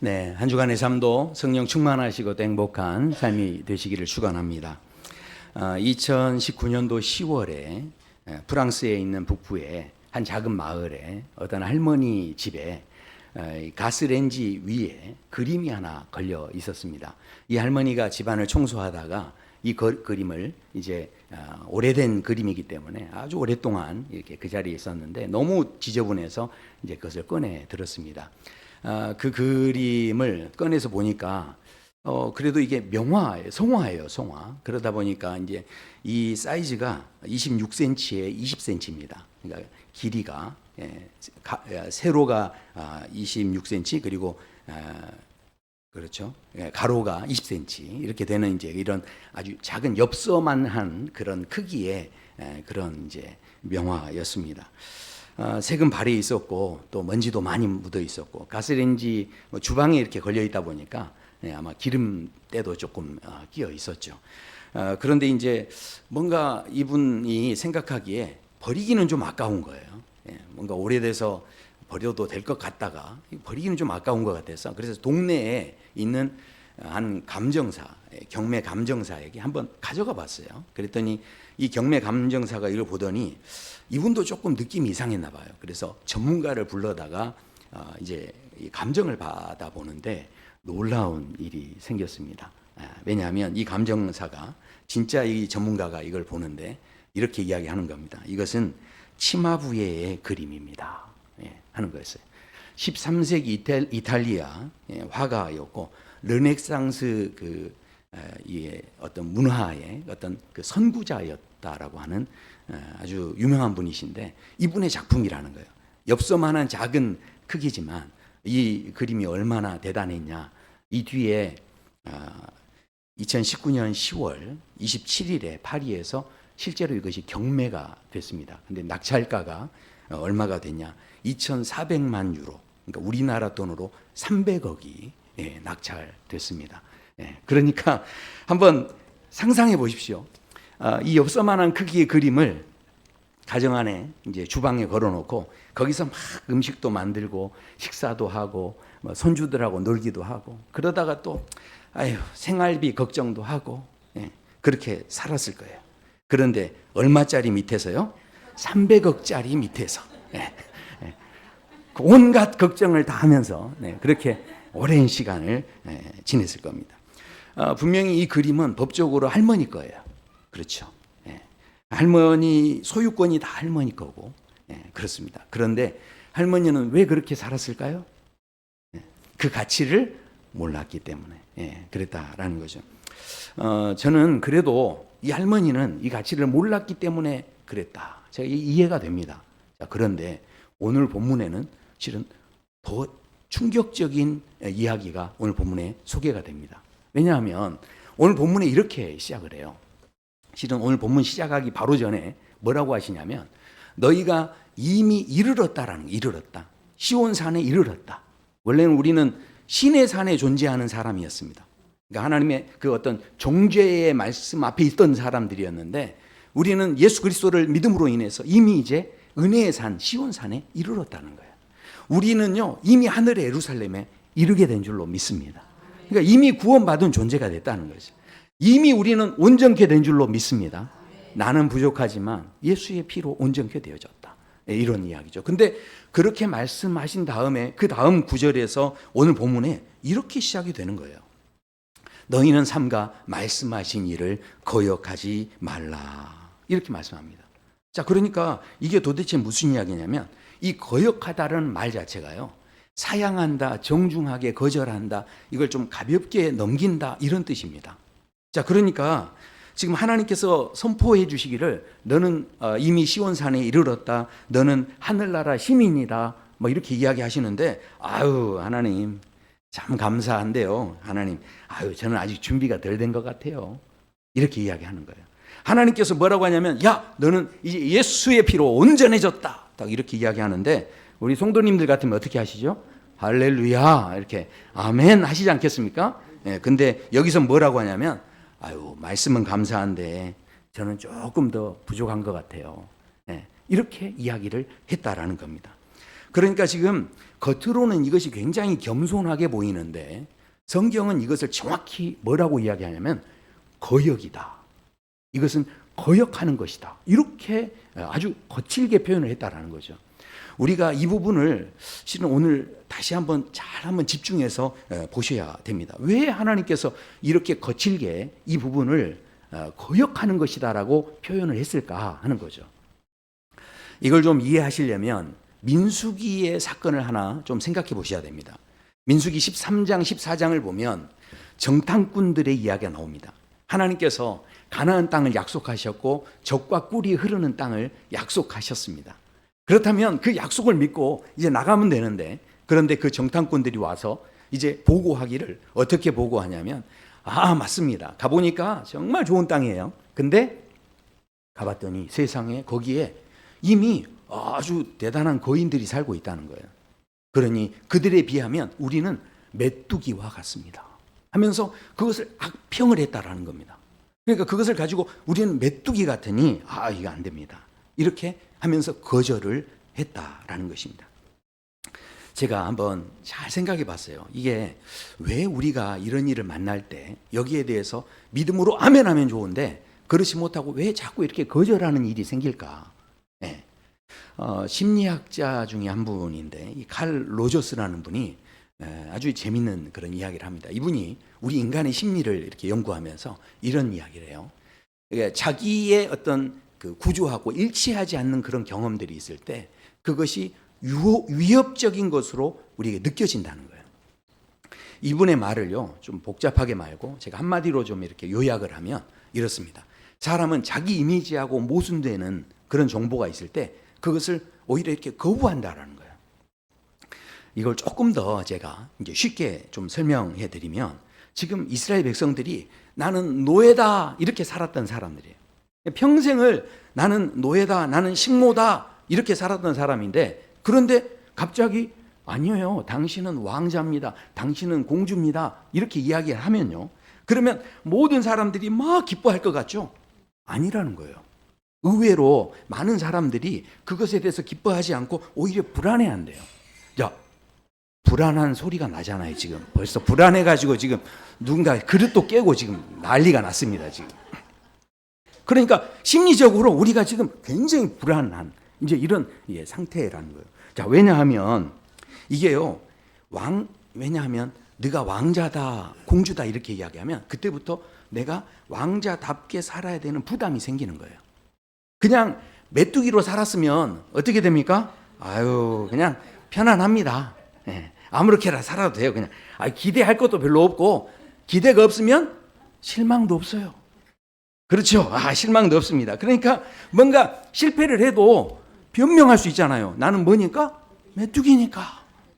네, 한 주간의 삶도 성령 충만하시고 또 행복한 삶이 되시기를 축원합니다. 2019년도 10월에 프랑스에 있는 북부의 한 작은 마을에 어떤 할머니 집에 가스레인지 위에 그림이 하나 걸려 있었습니다. 이 할머니가 집안을 청소하다가 이 그림을 이제 오래된 그림이기 때문에 아주 오랫동안 이렇게 그 자리에 있었는데 너무 지저분해서 이제 그것을 꺼내 들었습니다. 그 그림을 꺼내서 보니까 그래도 이게 명화예요, 송화예요, 송화. 그러다 보니까 이제 이 사이즈가 26cm에 20cm입니다. 그러니까 길이가 세로가 26cm 그리고 그렇죠. 가로가 20cm 이렇게 되는 이제 이런 아주 작은 엽서만한 그런 크기의 그런 이제 명화였습니다. 색은 발에 있었고 또 먼지도 많이 묻어 있었고 가스레인지 주방에 이렇게 걸려 있다 보니까 아마 기름때도 조금 끼어 있었죠. 그런데 이제 뭔가 이분이 생각하기에 버리기는 좀 아까운 거예요. 뭔가 오래돼서 버려도 될 것 같다가 버리기는 좀 아까운 것 같아서 그래서 동네에 있는 한 감정사, 경매 감정사에게 한번 가져가 봤어요. 그랬더니 이 경매 감정사가 이걸 보더니 이분도 조금 느낌이 이상했나 봐요. 그래서 전문가를 불러다가 이제 감정을 받아 보는데 놀라운 일이 생겼습니다. 왜냐하면 이 감정사가 진짜 이 전문가가 이걸 보는데 이렇게 이야기하는 겁니다. 이것은 치마부예의 그림입니다. 하는 거였어요. 13세기 이탈리아 화가였고 르네상스 이 어떤 문화의 어떤 그 선구자였다라고 하는 아주 유명한 분이신데 이분의 작품이라는 거예요. 엽서만한 작은 크기지만 이 그림이 얼마나 대단했냐. 이 뒤에 2019년 10월 27일에 파리에서 실제로 이것이 경매가 됐습니다. 근데 낙찰가가 얼마가 됐냐? 2,400만 유로. 그러니까 우리나라 돈으로 300억이 낙찰됐습니다. 그러니까 한번 상상해 보십시오. 이 엽서만한 크기의 그림을 가정 안에 이제 주방에 걸어놓고 거기서 막 음식도 만들고 식사도 하고 뭐 손주들하고 놀기도 하고 그러다가 또 생활비 걱정도 하고 그렇게 살았을 거예요. 그런데 얼마짜리 밑에서요? 300억짜리 밑에서 온갖 걱정을 다 하면서 그렇게 오랜 시간을 지냈을 겁니다. 분명히 이 그림은 법적으로 할머니 거예요. 그렇죠. 할머니 소유권이 다 할머니 거고 그렇습니다. 그런데 할머니는 왜 그렇게 살았을까요? 그 가치를 몰랐기 때문에 그랬다라는 거죠. 저는 그래도 이 할머니는 이 가치를 몰랐기 때문에 그랬다. 제가 이해가 됩니다. 자, 그런데 오늘 본문에는 실은 더 충격적인 이야기가 오늘 본문에 소개가 됩니다. 왜냐하면 오늘 본문에 이렇게 시작을 해요. 실은 오늘 본문 시작하기 바로 전에 뭐라고 하시냐면 너희가 이미 이르렀다라는 이르렀다. 시온산에 이르렀다. 원래는 우리는 신의 산에 존재하는 사람이었습니다. 그러니까 하나님의 그 어떤 정죄의 말씀 앞에 있던 사람들이었는데 우리는 예수 그리스도를 믿음으로 인해서 이미 이제 은혜의 산 시온산에 이르렀다는 거예요. 우리는요 이미 하늘의 예루살렘에 이르게 된 줄로 믿습니다. 그러니까 이미 구원받은 존재가 됐다는 거죠. 이미 우리는 온전케 된 줄로 믿습니다. 나는 부족하지만 예수의 피로 온전케 되어졌다. 이런 이야기죠. 근데 그렇게 말씀하신 다음에 그 다음 구절에서 오늘 본문에 이렇게 시작이 되는 거예요. 너희는 삼가 말씀하신 일을 거역하지 말라. 이렇게 말씀합니다. 자, 그러니까 이게 도대체 무슨 이야기냐면 이 거역하다라는 말 자체가요. 사양한다, 정중하게 거절한다, 이걸 좀 가볍게 넘긴다 이런 뜻입니다. 자, 그러니까 지금 하나님께서 선포해 주시기를 너는 이미 시온산에 이르렀다. 너는 하늘나라 시민이다. 뭐 이렇게 이야기하시는데 아유, 하나님 참 감사한데요. 하나님, 저는 아직 준비가 덜 된 것 같아요. 이렇게 이야기하는 거예요. 하나님께서 뭐라고 하냐면 야, 너는 이제 예수의 피로 온전해졌다. 딱 이렇게 이야기하는데 우리 성도님들 같으면 어떻게 하시죠? 할렐루야 이렇게 아멘 하시지 않겠습니까? 근데 여기서 뭐라고 하냐면 말씀은 감사한데 저는 조금 더 부족한 것 같아요. 이렇게 이야기를 했다라는 겁니다. 그러니까 지금 겉으로는 이것이 굉장히 겸손하게 보이는데 성경은 이것을 정확히 뭐라고 이야기하냐면 거역이다. 이것은 거역하는 것이다. 이렇게 아주 거칠게 표현을 했다라는 거죠. 우리가 이 부분을 실은 오늘 다시 한번 집중해서 보셔야 됩니다. 왜 하나님께서 이렇게 거칠게 이 부분을 거역하는 것이다라고 표현을 했을까 하는 거죠. 이걸 좀 이해하시려면 민수기의 사건을 하나 좀 생각해 보셔야 됩니다. 민수기 13장, 14장을 보면 정탐꾼들의 이야기가 나옵니다. 하나님께서 가나안 땅을 약속하셨고 적과 꿀이 흐르는 땅을 약속하셨습니다. 그렇다면 그 약속을 믿고 이제 나가면 되는데, 그런데 그 정탐꾼들이 와서 이제 보고하기를 어떻게 보고하냐면, 맞습니다. 가보니까 정말 좋은 땅이에요. 근데 가봤더니 세상에 거기에 이미 아주 대단한 거인들이 살고 있다는 거예요. 그러니 그들에 비하면 우리는 메뚜기와 같습니다 하면서 그것을 악평을 했다라는 겁니다. 그러니까 그것을 가지고 우리는 메뚜기 같으니 이거 안 됩니다. 이렇게 하면서 거절을 했다라는 것입니다. 제가 한번 잘 생각해 봤어요. 이게 왜 우리가 이런 일을 만날 때 여기에 대해서 믿음으로 아멘 하면 좋은데 그렇지 못하고 왜 자꾸 이렇게 거절하는 일이 생길까? 네. 심리학자 중에 한 분인데 이 칼 로저스라는 분이 아주 재밌는 그런 이야기를 합니다. 이분이 우리 인간의 심리를 이렇게 연구하면서 이런 이야기를 해요. 그러니까 자기의 어떤 그 구조하고 일치하지 않는 그런 경험들이 있을 때 그것이 위협적인 것으로 우리에게 느껴진다는 거예요. 이분의 말을요, 좀 복잡하게 말고 제가 한마디로 좀 이렇게 요약을 하면 이렇습니다. 사람은 자기 이미지하고 모순되는 그런 정보가 있을 때 그것을 오히려 이렇게 거부한다라는 거예요. 이걸 조금 더 제가 이제 쉽게 좀 설명해 드리면, 지금 이스라엘 백성들이 나는 노예다 이렇게 살았던 사람들이에요. 평생을 나는 노예다, 나는 식모다 이렇게 살았던 사람인데, 그런데 갑자기 아니에요, 당신은 왕자입니다, 당신은 공주입니다 이렇게 이야기를 하면요, 그러면 모든 사람들이 막 기뻐할 것 같죠? 아니라는 거예요. 의외로 많은 사람들이 그것에 대해서 기뻐하지 않고 오히려 불안해한대요. 자, 불안한 소리가 나잖아요. 지금 벌써 불안해가지고 지금 누군가 그릇도 깨고 지금 난리가 났습니다. 지금. 그러니까 심리적으로 우리가 지금 굉장히 불안한 이제 이런 상태라는 거예요. 자, 왜냐하면 이게요, 왜냐하면 네가 왕자다, 공주다 이렇게 이야기하면 그때부터 내가 왕자답게 살아야 되는 부담이 생기는 거예요. 그냥 메뚜기로 살았으면 어떻게 됩니까? 그냥 편안합니다. 네, 아무렇게나 살아도 돼요. 그냥 기대할 것도 별로 없고, 기대가 없으면 실망도 없어요. 그렇죠? 실망도 없습니다. 그러니까 뭔가 실패를 해도 변명할 수 있잖아요. 나는 뭐니까? 메뚜기니까.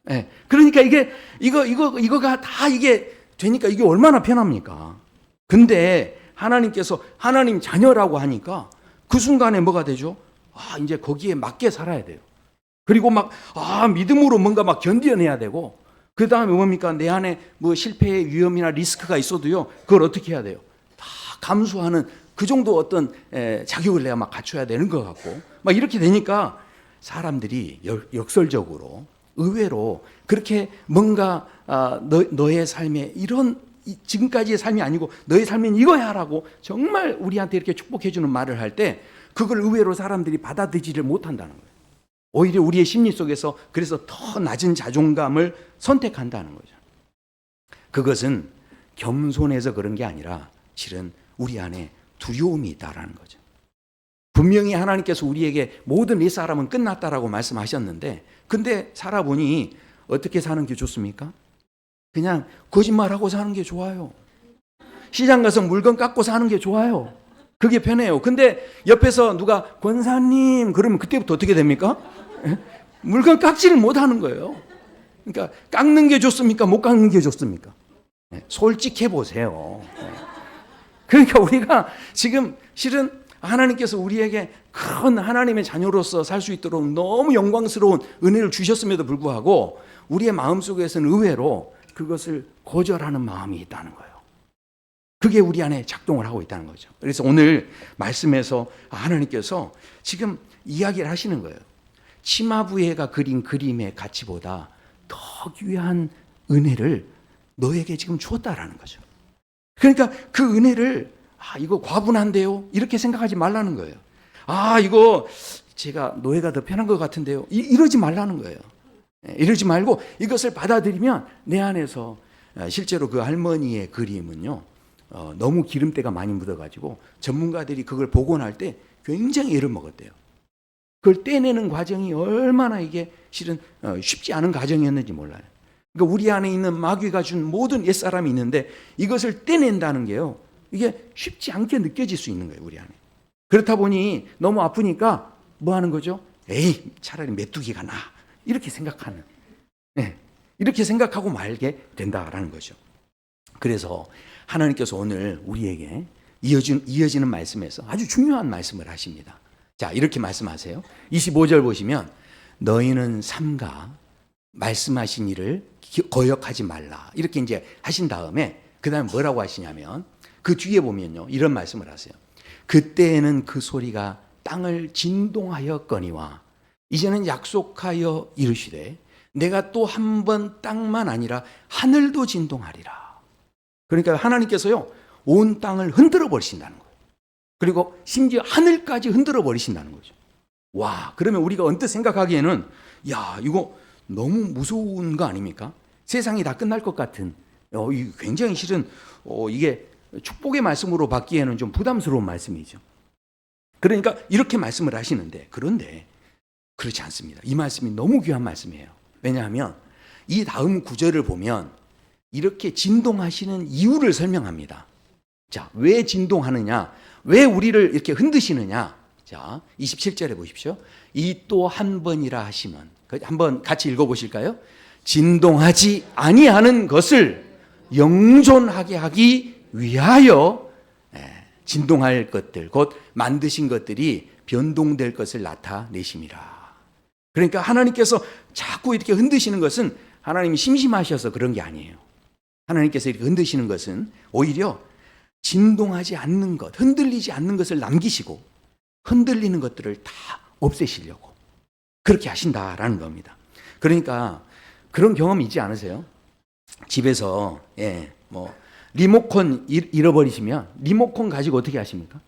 네, 그러니까 이거가 다 이게 되니까 이게 얼마나 편합니까? 근데 하나님께서 하나님 자녀라고 하니까 그 순간에 뭐가 되죠? 이제 거기에 맞게 살아야 돼요. 그리고 믿음으로 뭔가 견뎌내야 되고, 그 다음에 뭡니까? 내 안에 뭐 실패의 위험이나 리스크가 있어도요, 그걸 어떻게 해야 돼요? 다 감수하는 그 정도 어떤 자격을 내가 갖춰야 되는 것 같고, 이렇게 되니까 사람들이 역설적으로 의외로 그렇게 뭔가 너의 삶에 이런 지금까지의 삶이 아니고 너의 삶은 이거야라고 정말 우리한테 이렇게 축복해주는 말을 할 때 그걸 의외로 사람들이 받아들이지를 못한다는 거예요. 오히려 우리의 심리 속에서 그래서 더 낮은 자존감을 선택한다는 거죠. 그것은 겸손해서 그런 게 아니라 실은 우리 안에 두려움이 있다라는 거죠. 분명히 하나님께서 우리에게 모든 옛사람은 끝났다라고 말씀하셨는데, 근데 살아보니 어떻게 사는 게 좋습니까? 그냥 거짓말하고 사는 게 좋아요. 시장 가서 물건 깎고 사는 게 좋아요. 그게 편해요. 근데 옆에서 누가 권사님 그러면 그때부터 어떻게 됩니까? 물건 깎지를 못하는 거예요. 그러니까 깎는 게 좋습니까? 못 깎는 게 좋습니까? 솔직해 보세요. 그러니까 우리가 지금 실은 하나님께서 우리에게 큰 하나님의 자녀로서 살 수 있도록 너무 영광스러운 은혜를 주셨음에도 불구하고 우리의 마음속에서는 의외로 그것을 거절하는 마음이 있다는 거예요. 그게 우리 안에 작동을 하고 있다는 거죠. 그래서 오늘 말씀에서 하나님께서 지금 이야기를 하시는 거예요. 치마부회가 그린 그림의 가치보다 더 귀한 은혜를 너에게 지금 주었다라는 거죠. 그러니까 그 은혜를 이거 과분한데요? 이렇게 생각하지 말라는 거예요. 이거 제가 노예가 더 편한 것 같은데요? 이러지 말라는 거예요. 이러지 말고 이것을 받아들이면 내 안에서 실제로 그 할머니의 그림은요, 너무 기름때가 많이 묻어가지고 전문가들이 그걸 복원할 때 굉장히 애를 먹었대요. 그걸 떼내는 과정이 얼마나 이게 실은 쉽지 않은 과정이었는지 몰라요. 그러니까 우리 안에 있는 마귀가 준 모든 옛사람이 있는데 이것을 떼낸다는 게요, 이게 쉽지 않게 느껴질 수 있는 거예요, 우리 안에. 그렇다 보니 너무 아프니까 뭐 하는 거죠? 에이, 차라리 메뚜기가 나. 이렇게 생각하는. 이렇게 생각하고 말게 된다라는 거죠. 그래서 하나님께서 오늘 우리에게 이어지는 말씀에서 아주 중요한 말씀을 하십니다. 자, 이렇게 말씀하세요. 25절 보시면 너희는 삼가 말씀하신 일을 거역하지 말라. 이렇게 이제 하신 다음에 그 다음에 뭐라고 하시냐면 그 뒤에 보면요, 이런 말씀을 하세요. 그때에는 그 소리가 땅을 진동하였거니와 이제는 약속하여 이르시되 내가 또 한 번 땅만 아니라 하늘도 진동하리라. 그러니까 하나님께서요, 온 땅을 흔들어 버리신다는 거예요. 그리고 심지어 하늘까지 흔들어 버리신다는 거죠. 와, 그러면 우리가 언뜻 생각하기에는 이거 너무 무서운 거 아닙니까? 세상이 다 끝날 것 같은, 굉장히 실은 이게 축복의 말씀으로 받기에는 좀 부담스러운 말씀이죠. 그러니까 이렇게 말씀을 하시는데, 그런데 그렇지 않습니다. 이 말씀이 너무 귀한 말씀이에요. 왜냐하면 이 다음 구절을 보면 이렇게 진동하시는 이유를 설명합니다. 자, 왜 진동하느냐? 왜 우리를 이렇게 흔드시느냐? 자, 27절에 보십시오. 이 또 한 번이라 하시면, 한번 같이 읽어보실까요? 진동하지 아니하는 것을 영존하게 하기 위하여 진동할 것들, 곧 만드신 것들이 변동될 것을 나타내심이라. 그러니까 하나님께서 자꾸 이렇게 흔드시는 것은 하나님이 심심하셔서 그런 게 아니에요. 하나님께서 이렇게 흔드시는 것은 오히려 진동하지 않는 것, 흔들리지 않는 것을 남기시고 흔들리는 것들을 다 없애시려고 그렇게 하신다라는 겁니다. 그러니까 그런 경험 있지 않으세요? 집에서 리모컨 잃어버리시면 리모컨 가지고 어떻게 하십니까?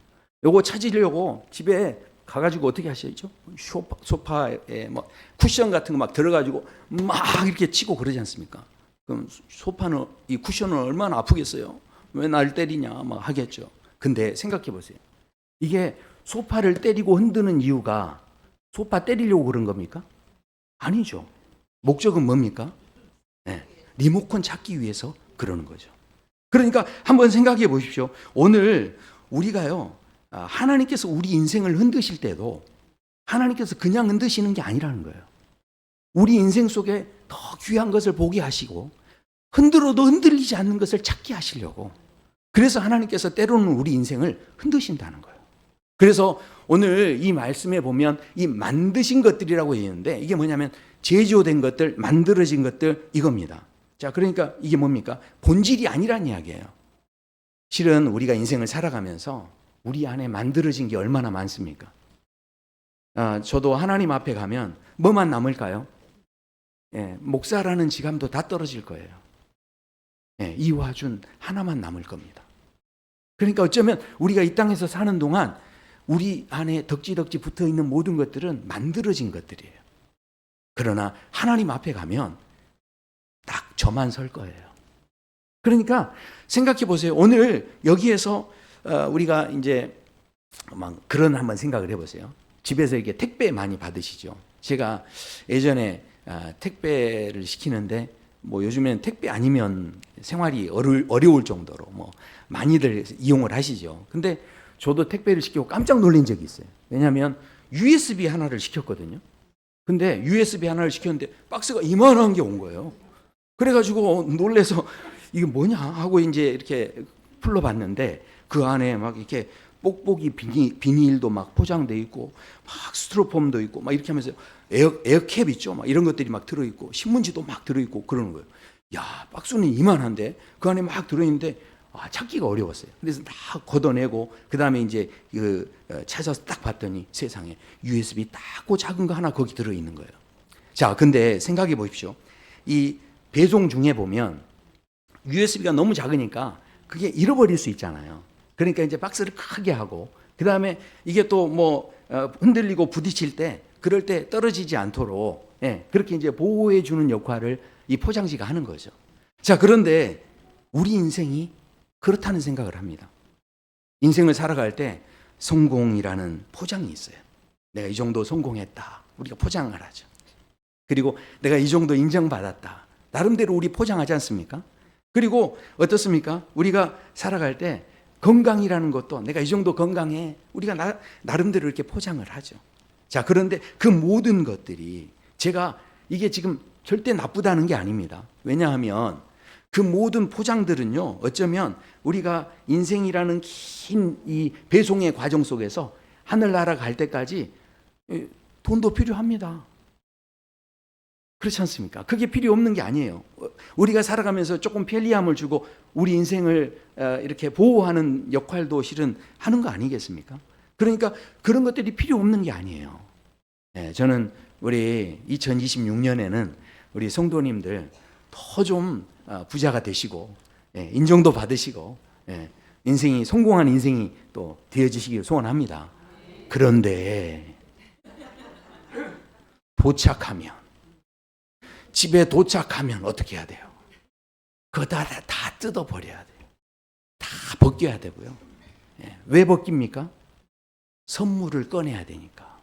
요거 찾으려고 집에 가가지고 어떻게 하시죠? 소파에 쿠션 같은 거 막 들어가지고 막 이렇게 치고 그러지 않습니까? 그럼 소파는, 이 쿠션은 얼마나 아프겠어요? 왜 날 때리냐 막 하겠죠. 근데 생각해 보세요. 이게 소파를 때리고 흔드는 이유가 소파 때리려고 그런 겁니까? 아니죠. 목적은 뭡니까? 리모컨 찾기 위해서 그러는 거죠. 그러니까 한번 생각해 보십시오. 오늘 우리가요, 하나님께서 우리 인생을 흔드실 때도 하나님께서 그냥 흔드시는 게 아니라는 거예요. 우리 인생 속에 더 귀한 것을 보게 하시고 흔들어도 흔들리지 않는 것을 찾게 하시려고, 그래서 하나님께서 때로는 우리 인생을 흔드신다는 거예요. 그래서 오늘 이 말씀에 보면 이 만드신 것들이라고 있는데 이게 뭐냐면 제조된 것들, 만들어진 것들, 이겁니다. 자, 그러니까 이게 뭡니까? 본질이 아니란 이야기예요. 실은 우리가 인생을 살아가면서 우리 안에 만들어진 게 얼마나 많습니까? 저도 하나님 앞에 가면 뭐만 남을까요? 목사라는 직함도 다 떨어질 거예요. 이화준 하나만 남을 겁니다. 그러니까 어쩌면 우리가 이 땅에서 사는 동안 우리 안에 덕지덕지 붙어 있는 모든 것들은 만들어진 것들이에요. 그러나 하나님 앞에 가면 딱 저만 설 거예요. 그러니까 생각해 보세요. 오늘 여기에서 우리가 이제 막 그런 한번 생각을 해보세요. 집에서 이게 택배 많이 받으시죠. 제가 예전에 택배를 시키는데 요즘엔 택배 아니면 생활이 어려울 정도로 많이들 이용을 하시죠. 근데 저도 택배를 시키고 깜짝 놀란 적이 있어요. 왜냐하면 USB 하나를 시켰거든요. 근데 USB 하나를 시켰는데 박스가 이만한 게 온 거예요. 그래가지고 놀래서 이게 뭐냐 하고 이제 이렇게 풀러봤는데 그 안에 막 이렇게 뽁뽁이 비닐도 막 포장돼 있고 막 스티로폼도 있고 막 이렇게 하면서 에어캡 있죠, 막 이런 것들이 막 들어있고 신문지도 막 들어있고 그러는 거예요. 야, 박스는 이만한데 그 안에 막 들어있는데 찾기가 어려웠어요. 그래서 다 걷어내고 그 다음에 이제 찾아서 딱 봤더니 세상에 USB 작고 작은 거 하나 거기 들어 있는 거예요. 자, 근데 생각해 보십시오. 이 배송 중에 보면 USB가 너무 작으니까 그게 잃어버릴 수 있잖아요. 그러니까 이제 박스를 크게 하고 그 다음에 이게 또 뭐 흔들리고 부딪힐 때 그럴 때 떨어지지 않도록 그렇게 이제 보호해 주는 역할을 이 포장지가 하는 거죠. 자, 그런데 우리 인생이 그렇다는 생각을 합니다. 인생을 살아갈 때 성공이라는 포장이 있어요. 내가 이 정도 성공했다. 우리가 포장을 하죠. 그리고 내가 이 정도 인정받았다. 나름대로 우리 포장하지 않습니까? 그리고 어떻습니까? 우리가 살아갈 때 건강이라는 것도 내가 이 정도 건강해. 우리가 나름대로 이렇게 포장을 하죠. 자, 그런데 그 모든 것들이 제가 이게 지금 절대 나쁘다는 게 아닙니다. 왜냐하면 그 모든 포장들은요, 어쩌면 우리가 인생이라는 긴 이 배송의 과정 속에서 하늘나라 갈 때까지 돈도 필요합니다. 그렇지 않습니까? 그게 필요 없는 게 아니에요. 우리가 살아가면서 조금 편리함을 주고 우리 인생을 이렇게 보호하는 역할도 실은 하는 거 아니겠습니까? 그러니까 그런 것들이 필요 없는 게 아니에요. 저는 우리 2026년에는 우리 성도님들 더 좀 부자가 되시고 인정도 받으시고 인생이 성공한 인생이 또 되어지시길 소원합니다. 그런데 집에 도착하면 어떻게 해야 돼요? 그거 다 뜯어버려야 돼요. 다 벗겨야 되고요. 왜 벗깁니까? 선물을 꺼내야 되니까.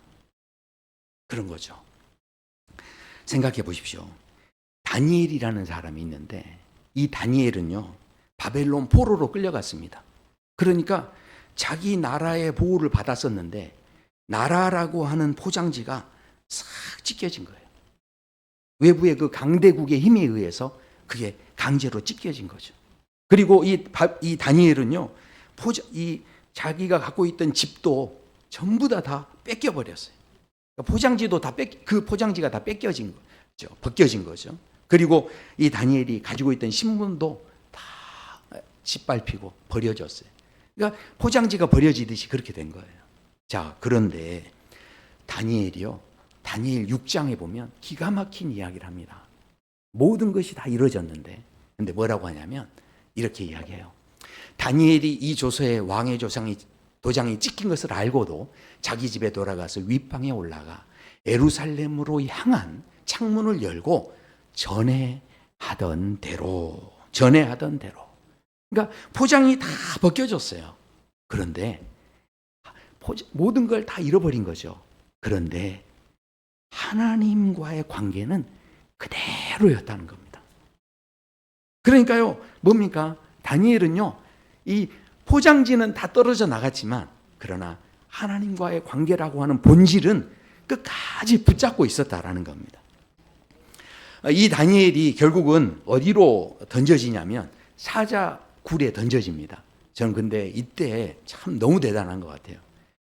그런 거죠. 생각해 보십시오. 다니엘이라는 사람이 있는데 이 다니엘은요, 바벨론 포로로 끌려갔습니다. 그러니까 자기 나라의 보호를 받았었는데 나라라고 하는 포장지가 싹 찢겨진 거예요. 외부의 그 강대국의 힘에 의해서 그게 강제로 찢겨진 거죠. 그리고 이 다니엘은요, 자기가 갖고 있던 집도 전부 다 뺏겨버렸어요. 포장지도 그 포장지가 다 뺏겨진 거죠. 벗겨진 거죠. 그리고 이 다니엘이 가지고 있던 신문도 다 짓밟히고 버려졌어요. 그러니까 포장지가 버려지듯이 그렇게 된 거예요. 자, 그런데 다니엘 6장에 보면 기가 막힌 이야기를 합니다. 모든 것이 다 이루어졌는데, 근데 뭐라고 하냐면 이렇게 이야기해요. 다니엘이 이 조서에 왕의 도장이 찍힌 것을 알고도 자기 집에 돌아가서 윗방에 올라가 예루살렘으로 향한 창문을 열고 전에하던 대로. 그러니까 포장이 다 벗겨졌어요. 그런데 모든 걸 다 잃어버린 거죠. 그런데 하나님과의 관계는 그대로였다는 겁니다. 그러니까요, 뭡니까? 다니엘은요, 이 포장지는 다 떨어져 나갔지만, 그러나 하나님과의 관계라고 하는 본질은 끝까지 붙잡고 있었다라는 겁니다. 이 다니엘이 결국은 어디로 던져지냐면 사자굴에 던져집니다. 저는 근데 이때 참 너무 대단한 것 같아요.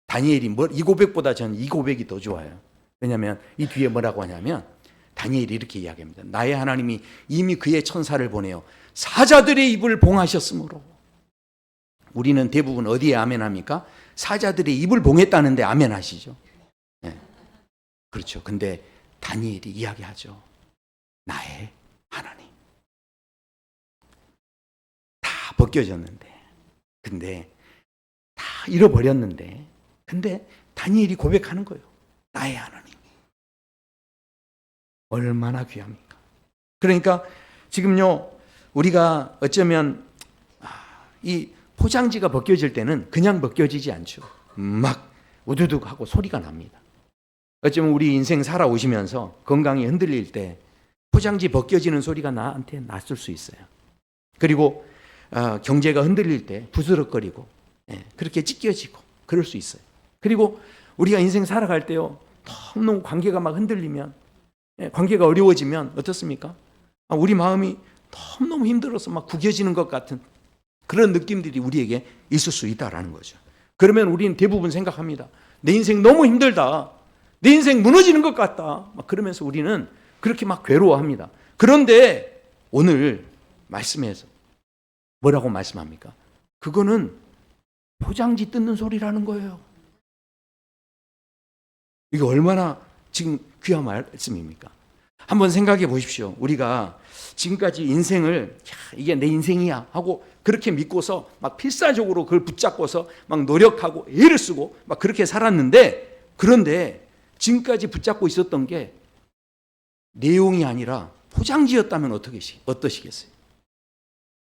다니엘이 이 고백보다 저는 이 고백이 더 좋아요. 왜냐하면 이 뒤에 뭐라고 하냐면 다니엘이 이렇게 이야기합니다. 나의 하나님이 이미 그의 천사를 보내어 사자들의 입을 봉하셨으므로. 우리는 대부분 어디에 아멘합니까? 사자들의 입을 봉했다는데 아멘하시죠. 네. 그렇죠. 근데 다니엘이 이야기하죠. 나의 하나님. 다 벗겨졌는데, 근데 다 잃어버렸는데, 근데 다니엘이 고백하는 거예요. 나의 하나님. 얼마나 귀합니까? 그러니까 지금요, 우리가 어쩌면 이 포장지가 벗겨질 때는 그냥 벗겨지지 않죠. 막 우두둑 하고 소리가 납니다. 어쩌면 우리 인생 살아오시면서 건강이 흔들릴 때 포장지 벗겨지는 소리가 나한테 났을 수 있어요. 그리고 경제가 흔들릴 때 부스럭거리고 그렇게 찢겨지고 그럴 수 있어요. 그리고 우리가 인생 살아갈 때요, 너무 관계가 막 흔들리면, 관계가 어려워지면 어떻습니까? 우리 마음이 너무 힘들어서 막 구겨지는 것 같은 그런 느낌들이 우리에게 있을 수 있다라는 거죠. 그러면 우리는 대부분 생각합니다. 내 인생 너무 힘들다. 내 인생 무너지는 것 같다. 막 그러면서 우리는 그렇게 막 괴로워합니다. 그런데 오늘 말씀에서 뭐라고 말씀합니까? 그거는 포장지 뜯는 소리라는 거예요. 이게 얼마나 지금 귀한 말씀입니까? 한번 생각해 보십시오. 우리가 지금까지 인생을 이게 내 인생이야 하고 그렇게 믿고서 막 필사적으로 그걸 붙잡고서 막 노력하고 애를 쓰고 막 그렇게 살았는데, 그런데 지금까지 붙잡고 있었던 게 내용이 아니라 포장지였다면 어떠시겠어요?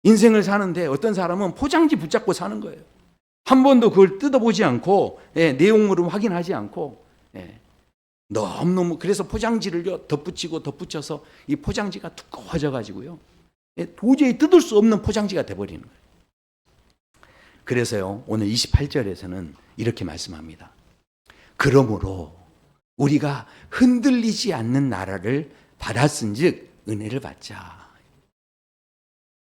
인생을 사는데 어떤 사람은 포장지 붙잡고 사는 거예요. 한 번도 그걸 뜯어보지 않고 내용물을 확인하지 않고 너무너무, 그래서 포장지를 덧붙여서 이 포장지가 두꺼워져 가지고요, 도저히 뜯을 수 없는 포장지가 돼버리는 거예요. 그래서요, 오늘 28절에서는 이렇게 말씀합니다. 그러므로 우리가 흔들리지 않는 나라를 받았은즉 은혜를 받자.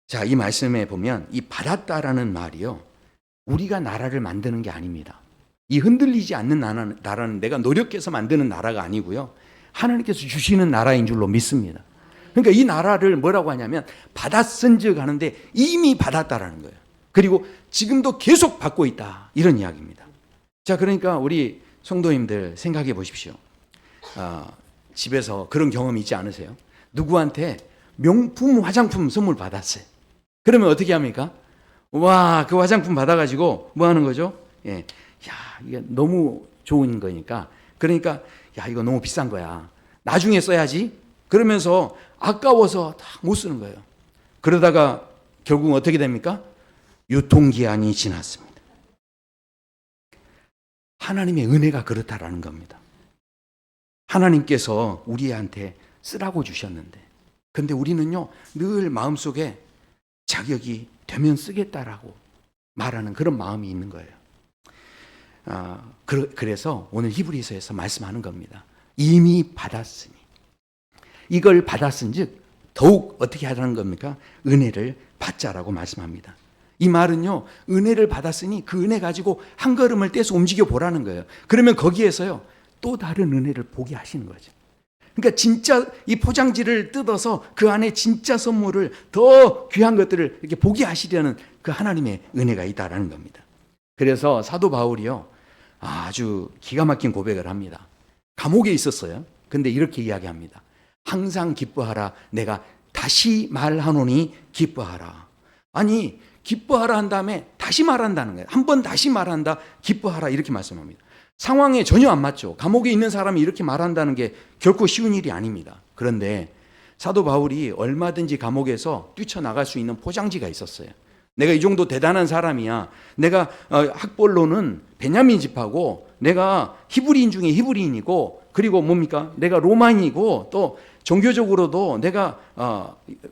자, 이 말씀에 보면 이 받았다라는 말이요, 우리가 나라를 만드는 게 아닙니다. 이 흔들리지 않는 나라는 내가 노력해서 만드는 나라가 아니고요, 하나님께서 주시는 나라인 줄로 믿습니다. 그러니까 이 나라를 뭐라고 하냐면 받았은즉 하는데 이미 받았다라는 거예요. 그리고 지금도 계속 받고 있다, 이런 이야기입니다. 자, 그러니까 우리 성도님들 생각해 보십시오. 집에서 그런 경험 있지 않으세요? 누구한테 명품 화장품 선물 받았어요. 그러면 어떻게 합니까? 와, 그 화장품 받아가지고 뭐 하는 거죠? 이게 너무 좋은 거니까, 그러니까 이거 너무 비싼 거야, 나중에 써야지, 그러면서 아까워서 다 못 쓰는 거예요. 그러다가 결국 어떻게 됩니까? 유통기한이 지났습니다. 하나님의 은혜가 그렇다라는 겁니다. 하나님께서 우리한테 쓰라고 주셨는데, 근데 우리는요, 늘 마음속에 자격이 되면 쓰겠다라고 말하는 그런 마음이 있는 거예요. 그래서 오늘 히브리서에서 말씀하는 겁니다. 이미 받았으니, 이걸 받았은즉 더욱 어떻게 하라는 겁니까? 은혜를 받자라고 말씀합니다. 이 말은요, 은혜를 받았으니 그 은혜 가지고 한 걸음을 떼서 움직여 보라는 거예요. 그러면 거기에서요, 또 다른 은혜를 보게 하시는 거죠. 그러니까 진짜 이 포장지를 뜯어서 그 안에 진짜 선물을, 더 귀한 것들을 이렇게 보게 하시려는 그 하나님의 은혜가 있다라는 겁니다. 그래서 사도 바울이요, 아주 기가 막힌 고백을 합니다. 감옥에 있었어요. 근데 이렇게 이야기합니다. 항상 기뻐하라. 내가 다시 말하노니 기뻐하라. 아니, 기뻐하라 한 다음에 다시 말한다는 거예요. 한 번 다시 말한다, 기뻐하라, 이렇게 말씀합니다. 상황에 전혀 안 맞죠. 감옥에 있는 사람이 이렇게 말한다는 게 결코 쉬운 일이 아닙니다. 그런데 사도 바울이 얼마든지 감옥에서 뛰쳐나갈 수 있는 포장지가 있었어요. 내가 이 정도 대단한 사람이야. 내가 학벌로는 베냐민 집하고, 내가 히브리인 중에 히브리인이고, 그리고 뭡니까? 내가 로마인이고, 또 종교적으로도 내가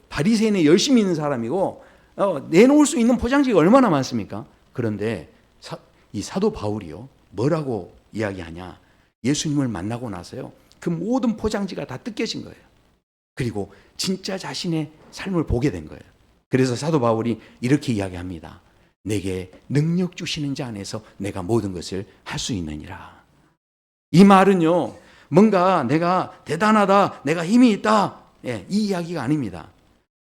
바리새인에 열심히 있는 사람이고, 내놓을 수 있는 포장지가 얼마나 많습니까? 그런데 이 사도 바울이요, 뭐라고 이야기하냐? 예수님을 만나고 나서요, 그 모든 포장지가 다 뜯겨진 거예요. 그리고 진짜 자신의 삶을 보게 된 거예요. 그래서 사도 바울이 이렇게 이야기합니다. 내게 능력 주시는 자 안에서 내가 모든 것을 할 수 있느니라. 이 말은요, 뭔가 내가 대단하다, 내가 힘이 있다, 이 이야기가 아닙니다.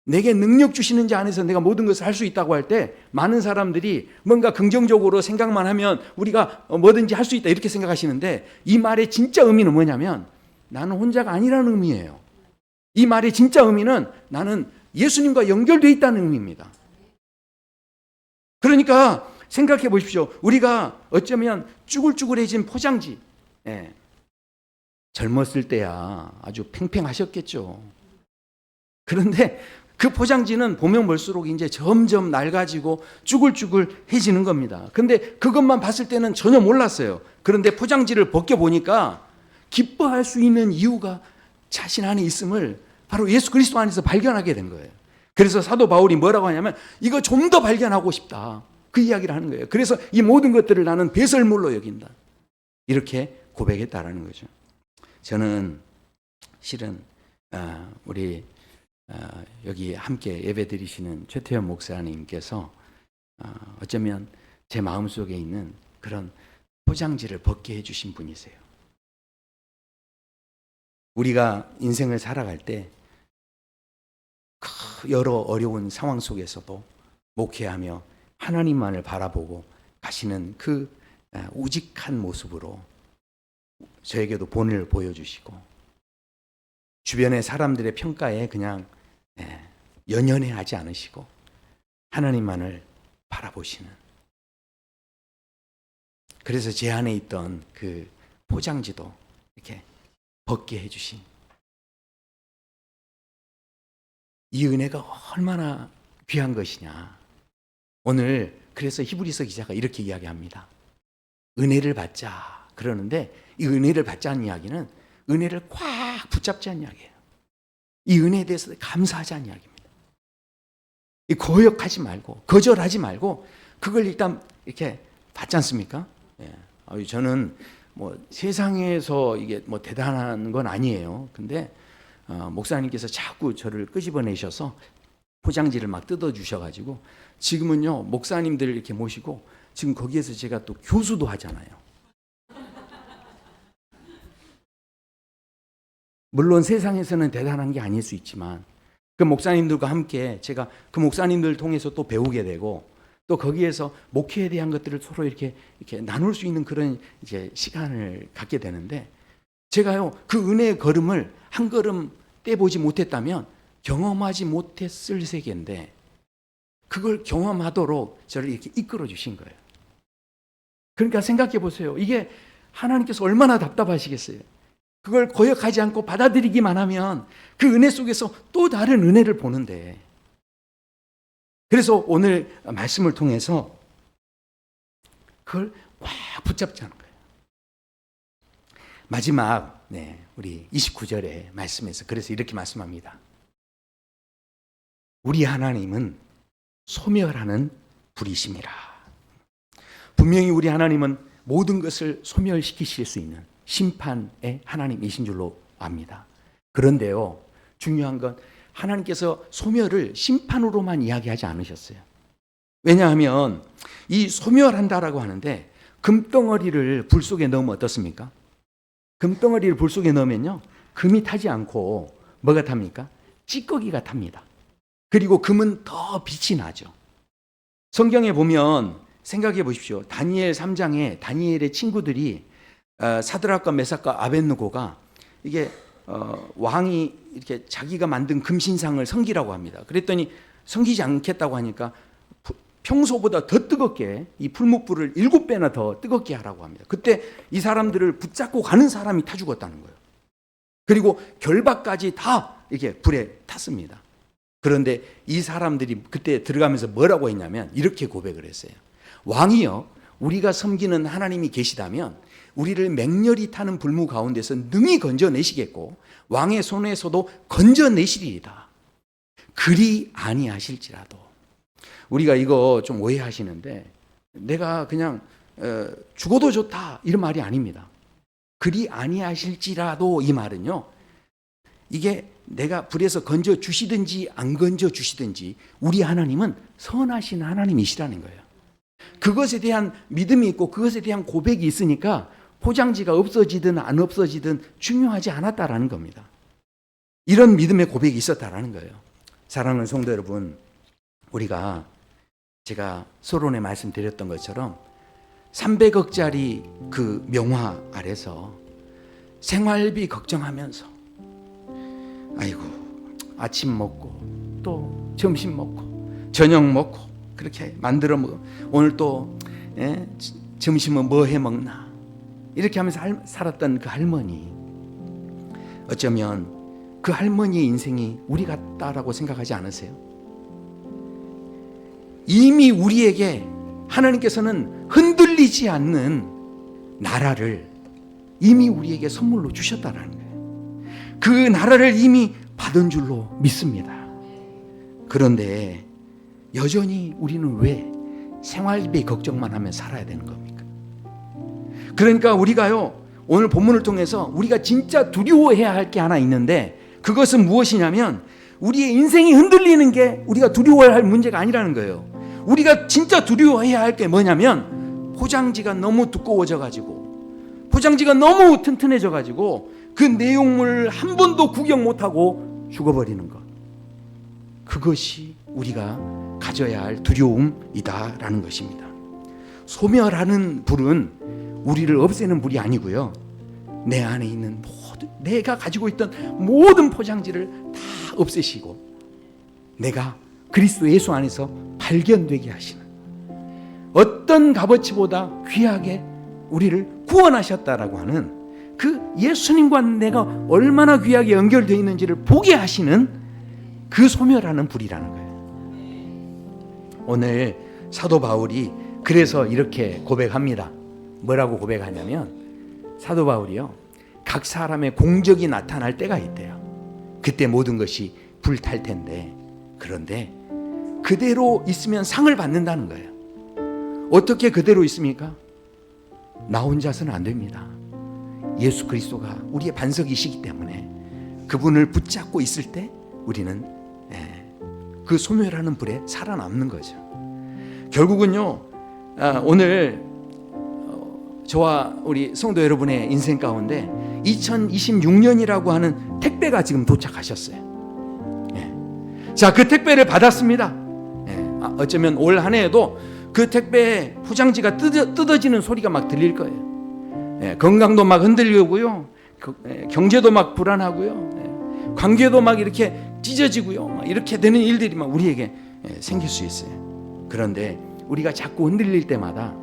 내게 능력 주시는 자 안에서 내가 모든 것을 할 수 있다고 할 때, 많은 사람들이 뭔가 긍정적으로 생각만 하면 우리가 뭐든지 할 수 있다, 이렇게 생각하시는데, 이 말의 진짜 의미는 뭐냐면 나는 혼자가 아니라는 의미예요. 이 말의 진짜 의미는 나는 예수님과 연결되어 있다는 의미입니다. 그러니까 생각해 보십시오. 우리가 어쩌면 쭈글쭈글해진 포장지, 젊었을 때야 아주 팽팽하셨겠죠. 그런데 그 포장지는 보면 볼수록 이제 점점 낡아지고 쭈글쭈글해지는 겁니다. 근데 그것만 봤을 때는 전혀 몰랐어요. 그런데 포장지를 벗겨보니까 기뻐할 수 있는 이유가 자신 안에 있음을 바로 예수 그리스도 안에서 발견하게 된 거예요. 그래서 사도 바울이 뭐라고 하냐면 이거 좀 더 발견하고 싶다, 그 이야기를 하는 거예요. 그래서 이 모든 것들을 나는 배설물로 여긴다, 이렇게 고백했다라는 거죠. 저는 실은 우리 여기 함께 예배드리시는 최태현 목사님께서 어쩌면 제 마음속에 있는 그런 포장지를 벗게 해주신 분이세요. 우리가 인생을 살아갈 때 여러 어려운 상황 속에서도 목회하며 하나님만을 바라보고 가시는 그 우직한 모습으로 저에게도 본을 보여주시고 주변의 사람들의 평가에 그냥 연연해하지 않으시고 하나님만을 바라보시는, 그래서 제 안에 있던 그 포장지도 이렇게 벗게 해주신 이 은혜가 얼마나 귀한 것이냐. 오늘 그래서 히브리서 기자가 이렇게 이야기합니다. 은혜를 받자 그러는데 이 은혜를 받자는 이야기는 은혜를 꽉 붙잡자는 이야기예요. 이 은혜에 대해서 감사하자는 이야기입니다. 이 고역하지 말고 거절하지 말고 그걸 일단 이렇게 받지 않습니까? 예. 저는 뭐 세상에서 이게 뭐 대단한 건 아니에요. 근데 목사님께서 자꾸 저를 끄집어내셔서 포장지를 막 뜯어 주셔가지고 지금은요 목사님들을 이렇게 모시고 지금 거기에서 제가 또 교수도 하잖아요. 물론 세상에서는 대단한 게 아닐 수 있지만 그 목사님들과 함께 제가 그 목사님들을 통해서 또 배우게 되고 또 거기에서 목회에 대한 것들을 서로 이렇게 나눌 수 있는 그런 이제 시간을 갖게 되는데 제가요 그 은혜의 걸음을 한 걸음 떼보지 못했다면 경험하지 못했을 세계인데 그걸 경험하도록 저를 이렇게 이끌어 주신 거예요. 그러니까 생각해 보세요. 이게 하나님께서 얼마나 답답하시겠어요. 그걸 거역하지 않고 받아들이기만 하면 그 은혜 속에서 또 다른 은혜를 보는데, 그래서 오늘 말씀을 통해서 그걸 꽉 붙잡자는 거예요. 마지막 우리 29절의 말씀에서 그래서 이렇게 말씀합니다. 우리 하나님은 소멸하는 불이심이라. 분명히 우리 하나님은 모든 것을 소멸시키실 수 있는 심판의 하나님이신 줄로 압니다. 그런데요, 중요한 건 하나님께서 소멸을 심판으로만 이야기하지 않으셨어요. 왜냐하면 이 소멸한다라고 하는데 금덩어리를 불 속에 넣으면 어떻습니까? 금덩어리를 불 속에 넣으면요, 금이 타지 않고 뭐가 탑니까? 찌꺼기가 탑니다. 그리고 금은 더 빛이 나죠. 성경에 보면 생각해 보십시오. 다니엘 3장에 다니엘의 친구들이 사드락과 메삭과 아벳느고가 이게 왕이 이렇게 자기가 만든 금신상을 섬기라고 합니다. 그랬더니 섬기지 않겠다고 하니까 평소보다 더 뜨겁게 이 풀무불을 7배나 더 뜨겁게 하라고 합니다. 그때 이 사람들을 붙잡고 가는 사람이 타 죽었다는 거예요. 그리고 결박까지 다 이렇게 불에 탔습니다. 그런데 이 사람들이 그때 들어가면서 뭐라고 했냐면 이렇게 고백을 했어요. 왕이여, 우리가 섬기는 하나님이 계시다면 우리를 맹렬히 타는 불무 가운데서 능히 건져내시겠고 왕의 손에서도 건져내시리이다. 그리 아니하실지라도. 우리가 이거 좀 오해하시는데 내가 그냥 죽어도 좋다 이런 말이 아닙니다. 그리 아니하실지라도 이 말은요, 이게 내가 불에서 건져 주시든지 안 건져 주시든지 우리 하나님은 선하신 하나님이시라는 거예요. 그것에 대한 믿음이 있고 그것에 대한 고백이 있으니까 포장지가 없어지든 안 없어지든 중요하지 않았다라는 겁니다. 이런 믿음의 고백이 있었다라는 거예요. 사랑하는 성도 여러분, 우리가 제가 서론에 말씀드렸던 것처럼 300억짜리 그 명화 아래서 생활비 걱정하면서 아이고 아침 먹고 또 점심 먹고 저녁 먹고 그렇게 만들어 먹어, 오늘 또 점심은 뭐 해 먹나 이렇게 하면서 살았던 그 할머니, 어쩌면 그 할머니의 인생이 우리 같다라고 생각하지 않으세요? 이미 우리에게 하나님께서는 흔들리지 않는 나라를 이미 우리에게 선물로 주셨다는 거예요. 그 나라를 이미 받은 줄로 믿습니다. 그런데 여전히 우리는 왜 생활비 걱정만 하며 살아야 되는 겁니까? 그러니까 우리가요, 오늘 본문을 통해서 우리가 진짜 두려워해야 할 게 하나 있는데 그것은 무엇이냐면 우리의 인생이 흔들리는 게 우리가 두려워해야 할 문제가 아니라는 거예요. 우리가 진짜 두려워해야 할 게 뭐냐면 포장지가 너무 두꺼워져 가지고 포장지가 너무 튼튼해져 가지고 그 내용물을 한 번도 구경 못하고 죽어버리는 것. 그것이 우리가 가져야 할 두려움이다라는 것입니다. 소멸하는 불은 우리를 없애는 불이 아니고요, 내 안에 있는 모든, 내가 가지고 있던 모든 포장지를 다 없애시고 내가 그리스도 예수 안에서 발견되게 하시는, 어떤 값어치보다 귀하게 우리를 구원하셨다라고 하는 그 예수님과 내가 얼마나 귀하게 연결되어 있는지를 보게 하시는 그 소멸하는 불이라는 거예요. 오늘 사도 바울이 그래서 이렇게 고백합니다. 뭐라고 고백하냐면, 사도 바울이요, 각 사람의 공적이 나타날 때가 있대요. 그때 모든 것이 불탈 텐데, 그런데 그대로 있으면 상을 받는다는 거예요. 어떻게 그대로 있습니까? 나 혼자서는 안 됩니다. 예수 그리스도가 우리의 반석이시기 때문에 그분을 붙잡고 있을 때 우리는 그 소멸하는 불에 살아남는 거죠. 결국은요, 오늘 저와 우리 성도 여러분의 인생 가운데 2026년이라고 하는 택배가 지금 도착하셨어요. 자, 그 택배를 받았습니다. 어쩌면 올 한 해에도 그 택배 포장지가 뜯어지는 소리가 막 들릴 거예요. 건강도 막 흔들리고요, 경제도 막 불안하고요, 관계도 막 이렇게 찢어지고요, 막 이렇게 되는 일들이 막 우리에게 생길 수 있어요. 그런데 우리가 자꾸 흔들릴 때마다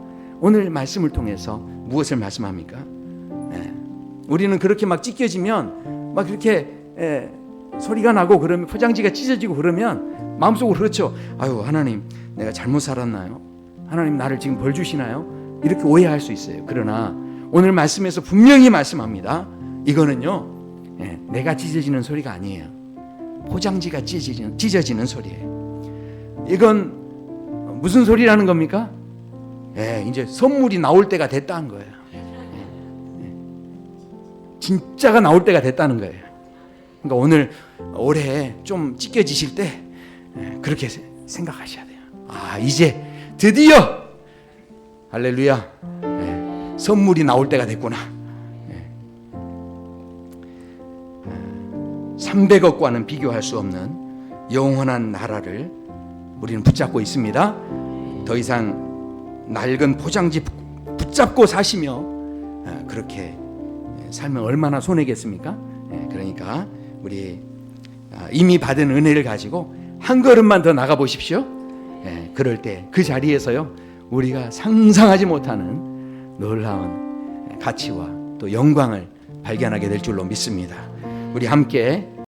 오늘 말씀을 통해서 무엇을 말씀합니까? 우리는 그렇게 막 찢겨지면 막 그렇게 소리가 나고, 그러면 포장지가 찢어지고 그러면 마음속으로 그렇죠. 아유, 하나님, 내가 잘못 살았나요? 하나님, 나를 지금 벌 주시나요? 이렇게 오해할 수 있어요. 그러나 오늘 말씀에서 분명히 말씀합니다. 이거는요, 내가 찢어지는 소리가 아니에요. 포장지가 찢어지는 소리예요. 이건 무슨 소리라는 겁니까? 이제 선물이 나올 때가 됐다는 거예요. 진짜가 나올 때가 됐다는 거예요. 그러니까 오늘 올해 좀 찢겨지실 때 그렇게 생각하셔야 돼요. 아, 이제 드디어 할렐루야, 선물이 나올 때가 됐구나. 300억과는 비교할 수 없는 영원한 나라를 우리는 붙잡고 있습니다. 더 이상 낡은 포장지 붙잡고 사시며 그렇게 살면 얼마나 손해겠습니까? 그러니까 우리 이미 받은 은혜를 가지고 한 걸음만 더 나가 보십시오. 그럴 때 그 자리에서요, 우리가 상상하지 못하는 놀라운 가치와 또 영광을 발견하게 될 줄로 믿습니다. 우리 함께